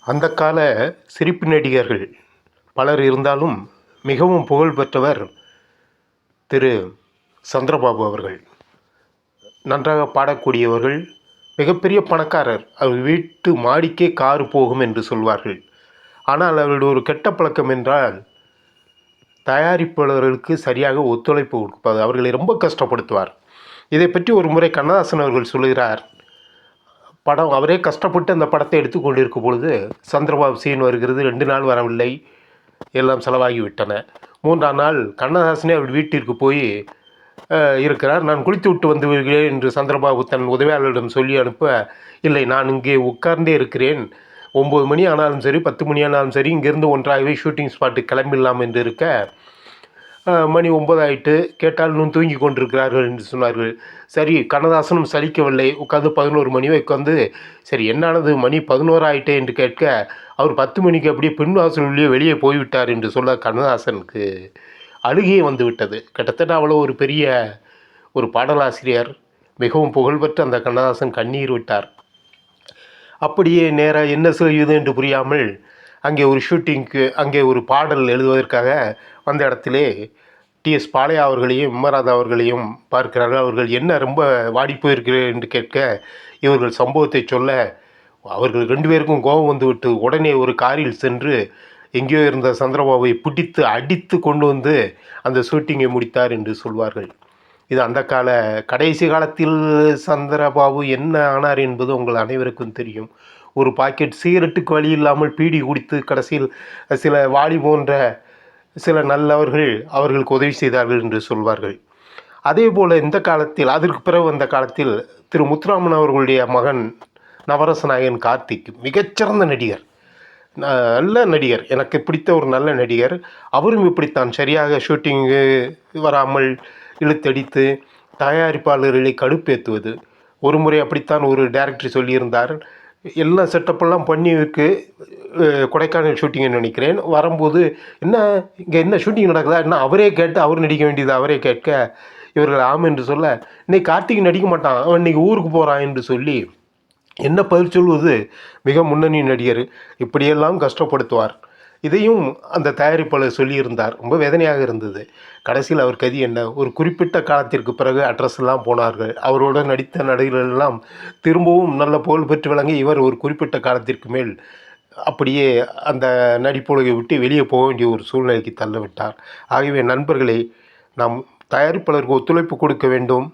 அந்த கால சிரிப்பு நடிகர்கள் பலர் இருந்தாலும் மிகவும் புகழ் பெற்றவர் திரு சந்திரபாபு அவர்கள். நன்றாக பாடக்கூடியவர்கள், மிகப்பெரிய பணக்காரர். அவர் வீட்டு மாடிக்கே காரு போகும் என்று சொல்வார்கள். ஆனால் அவருடைய ஒரு கெட்ட பழக்கம் என்றால் தயாரிப்பாளர்களுக்கு சரியாக ஒத்துழைப்பு கொடுப்பது. அவர்களை ரொம்ப கஷ்டப்படுத்துவார். இதை பற்றி ஒரு முறை கண்ணதாசன் அவர்கள் சொல்கிறார். படம் அவரே கஷ்டப்பட்டு அந்த படத்தை எடுத்து கொண்டிருக்கும் பொழுது சந்திரபாபு சீன் வருகிறது. 2 நாள் வரவில்லை, எல்லாம் செலவாகிவிட்டன. 3ஆம் நாள் கண்ணதாசனே அவர் வீட்டிற்கு போய் இருக்கிறார். நான் குளித்து விட்டு வந்து விடுகிறேன் என்று சந்திரபாபு தன் உதவியாளரிடம் சொல்லி அனுப்ப, இல்லை, நான் இங்கே உட்கார்ந்தே இருக்கிறேன், 9 மணி ஆனாலும் சரி 10 மணி ஆனாலும் சரி இங்கேருந்து ஒன்றாகவே ஷூட்டிங் ஸ்பாட்டுக்கு கிளம்பிடலாம் என்று இருக்க, மணி 9 ஆகிட்டு. கேட்டால் இன்னும் தூங்கி கொண்டிருக்கிறார்கள் என்று சொன்னார்கள். சரி, கண்ணதாசனும் சலிக்கவில்லை. உட்காந்து 11 மணி உட்காந்து, சரி என்னானது மணி 11 ஆகிட்டே என்று கேட்க, அவர் 10 மணிக்கு அப்படியே பின் வாசலிலேயே வெளியே போய்விட்டார் என்று சொல்ல கண்ணதாசனுக்கு அழுகையே வந்து விட்டது. கிட்டத்தட்ட அவ்வளோ ஒரு பெரிய ஒரு பாடலாசிரியர், மிகவும் புகழ்பெற்ற அந்த கண்ணதாசன் கண்ணீர் விட்டார். அப்படியே நேராக என்ன செய்வது என்று புரியாமல் அங்கே ஒரு ஷூட்டிங்க்கு, அங்கே ஒரு பாடல் எழுதுவதற்காக வந்த இடத்திலே டிஎஸ் பாலையா அவர்களையும் விம்மராதா அவர்களையும் பார்க்கிறார்கள். அவர்கள் என்ன ரொம்ப வாடி போயிருக்கிறேன் என்று கேட்க, இவர்கள் சம்பவத்தை சொல்ல அவர்கள் 2 பேருக்கும் கோபம் வந்துவிட்டு உடனே ஒரு காரில் சென்று எங்கேயோ இருந்த சந்திரபாபுவை பிடித்து அடித்து கொண்டு வந்து அந்த ஷூட்டிங்கை முடித்தார் என்று சொல்வார்கள். இது அந்த கால கடைசி காலத்தில் சந்திரபாபு என்ன ஆனார் என்பது உங்கள் அனைவருக்கும் தெரியும். ஒரு பாக்கெட் சிகரெட்டுக்கு வழி இல்லாமல் பீடி குடித்து கடைசியில் சில வாலி போன்ற சில நல்லவர்கள் அவர்களுக்கு உதவி செய்தார்கள் என்று சொல்வார்கள். அதே போல் இந்த காலத்தில், அதற்கு பிறகு வந்த காலத்தில் திரு முத்துராமன் அவர்களுடைய மகன் நவரச நாயகன் கார்த்திக் மிகச்சிறந்த நடிகர், நல்ல நடிகர், எனக்கு பிடித்த ஒரு நல்ல நடிகர். அவரும் இப்படித்தான் சரியாக ஷூட்டிங்கு வராமல் இழுத்தடித்து தயாரிப்பாளர்களை கடுப்பேற்றுவது. ஒரு முறை அப்படித்தான் ஒரு டைரக்டர் சொல்லியிருந்தார். எல்லாம் செட்டப்பெல்லாம் பண்ணி இருக்கு, கொடைக்கானல் ஷூட்டிங்னு நினைக்கிறேன். வரும்போது என்ன இங்கே என்ன ஷூட்டிங் நடக்குதா என்ன அவரே கேட்டு அவர் நடிக்க வேண்டியது அவரே கேட்க, இவர்கள் ஆம் என்று சொல்ல, இன்னைக்கு கார்த்திக் நடிக்க மாட்டான், அவன் இன்றைக்கி ஊருக்கு போகிறான் என்று சொல்லி என்ன பதில் சொல்வது? மிக முன்னணி நடிகர், இப்படியெல்லாம் கஷ்டப்படுத்துவார். இதையும் அந்த தயாரிப்பாளர் சொல்லியிருந்தார். ரொம்ப வேதனையாக இருந்தது. கடைசியில் அவர் கதி என்ன? ஒரு குறிப்பிட்ட காலத்திற்கு பிறகு அட்ரஸ் எல்லாம் போனார்கள். அவருடன் நடித்த நடிகர்கள் எல்லாம் திரும்பவும் நல்ல புகழ் பெற்று விளங்கி, இவர் ஒரு குறிப்பிட்ட காலத்திற்கு மேல் அப்படியே அந்த நடிப்புலகை விட்டு வெளியே போக வேண்டிய ஒரு சூழ்நிலைக்கு தள்ளவிட்டார். ஆகவே நண்பர்களே, நாம் தயாரிப்பாளருக்கு ஒத்துழைப்பு கொடுக்க வேண்டும்.